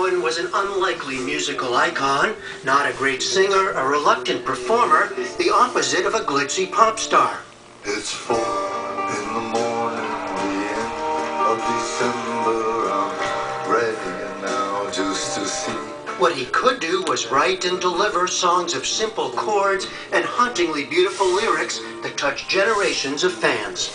Cohen was an unlikely musical icon, not a great singer, a reluctant performer, the opposite of a glitzy pop star. It's 4 in the morning, the end of December. I'm ready now just to see. What he could do was write and deliver songs of simple chords and hauntingly beautiful lyrics that touched generations of fans.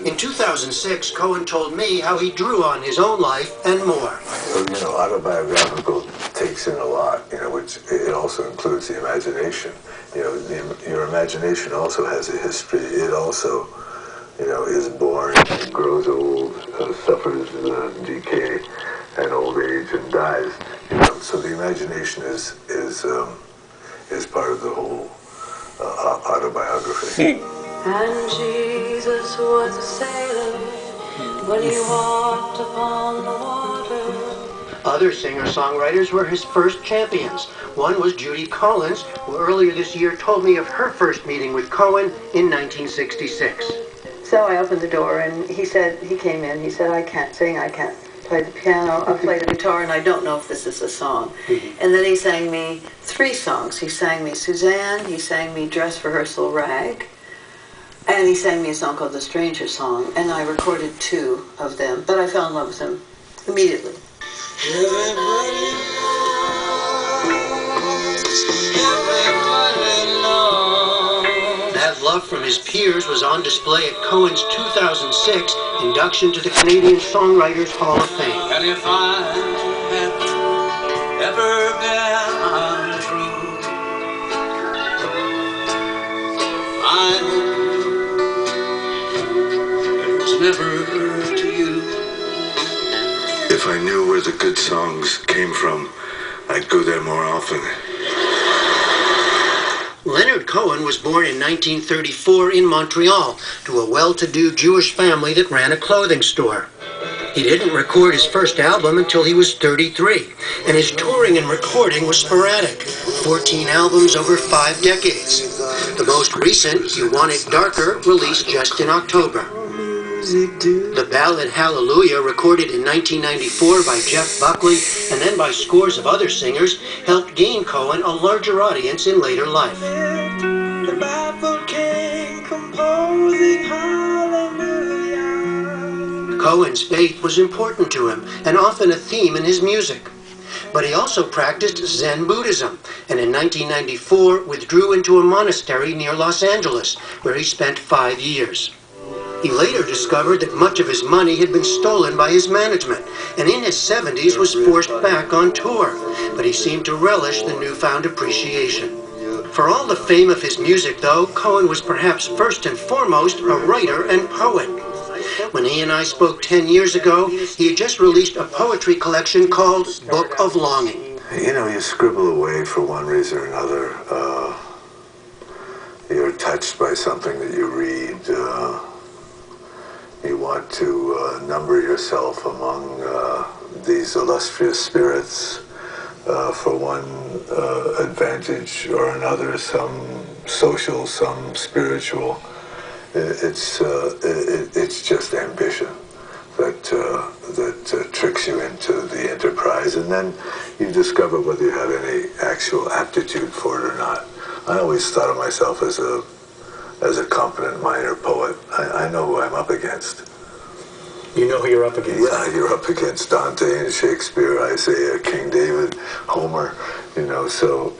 In 2006, Cohen told me how he drew on his own life and more. So, autobiographical takes in a lot, which it also includes the imagination. Your imagination also has a history. It also, is born, grows old, suffers decay and old age and dies. So the imagination is part of the whole autobiography. And Jesus was a sailor when he walked upon the water. Other singer-songwriters were his first champions. One was Judy Collins, who earlier this year told me of her first meeting with Cohen in 1966. So I opened the door and he came in, he said, I can't sing, I can't play the piano, I play the guitar, and I don't know if this is a song. And then he sang me 3 songs. He sang me Suzanne, he sang me Dress Rehearsal Rag, and he sang me a song called The Stranger Song, and I recorded 2 of them, but I fell in love with him immediately. That love from his peers was on display at Cohen's 2006 induction to the Canadian Songwriters Hall of Fame. And if I had ever been untrue, I hope it was never to you. If I knew where the good songs came from, I'd go there more often. Leonard Cohen was born in 1934 in Montreal to a well-to-do Jewish family that ran a clothing store. He didn't record his first album until he was 33, and his touring and recording was sporadic. 14 albums over 5 decades. The most recent, You Want It Darker, released just in October. The ballad Hallelujah, recorded in 1994 by Jeff Buckley and then by scores of other singers, helped gain Cohen a larger audience in later life. The baffled king composing hallelujah. Cohen's faith was important to him and often a theme in his music. But he also practiced Zen Buddhism and in 1994 withdrew into a monastery near Los Angeles, where he spent 5 years. He later discovered that much of his money had been stolen by his management, and in his 70s was forced back on tour, but he seemed to relish the newfound appreciation. For all the fame of his music, though, Cohen was perhaps first and foremost a writer and poet. When he and I spoke 10 years ago, he had just released a poetry collection called Book of Longing. You scribble away for one reason or another. You're touched by something that you read. You want to number yourself among these illustrious spirits for one advantage or another, some social, some spiritual. It's just ambition that tricks you into the enterprise, and then you discover whether you have any actual aptitude for it or not. I always thought of myself as a competent minor poet. I know who I'm up against. You know who you're up against? Yeah, you're up against Dante and Shakespeare, Isaiah, King David, Homer, so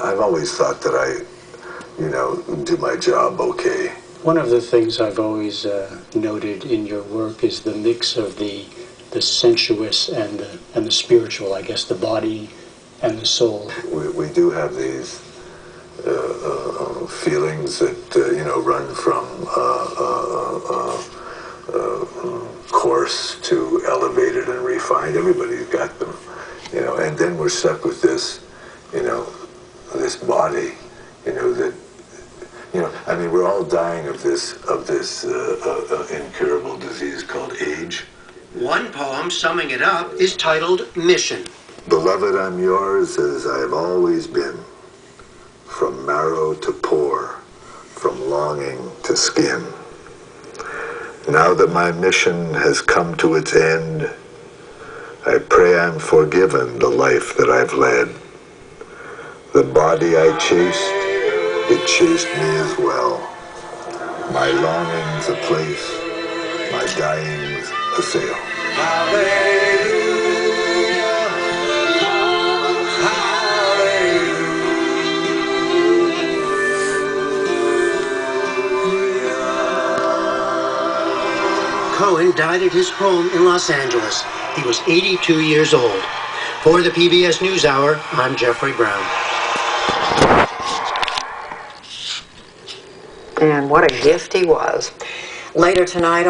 I've always thought that I, do my job okay. One of the things I've always noted in your work is the mix of the sensuous and the spiritual, I guess, the body and the soul. We do have these feelings that run from coarse to elevated and refined. Everybody's got them, and then we're stuck with this, this body, that, we're all dying of this incurable disease called age. One poem summing it up is titled Mission. Beloved, I'm yours as I've always been, from marrow to pore, from longing to skin. Now that my mission has come to its end, I pray I'm forgiven the life that I've led. The body I chased, it chased me as well. My longing's a place, my dying's a sail. Cohen died at his home in Los Angeles. He was 82 years old. For the PBS NewsHour, I'm Jeffrey Brown. And what a gift he was. Later tonight,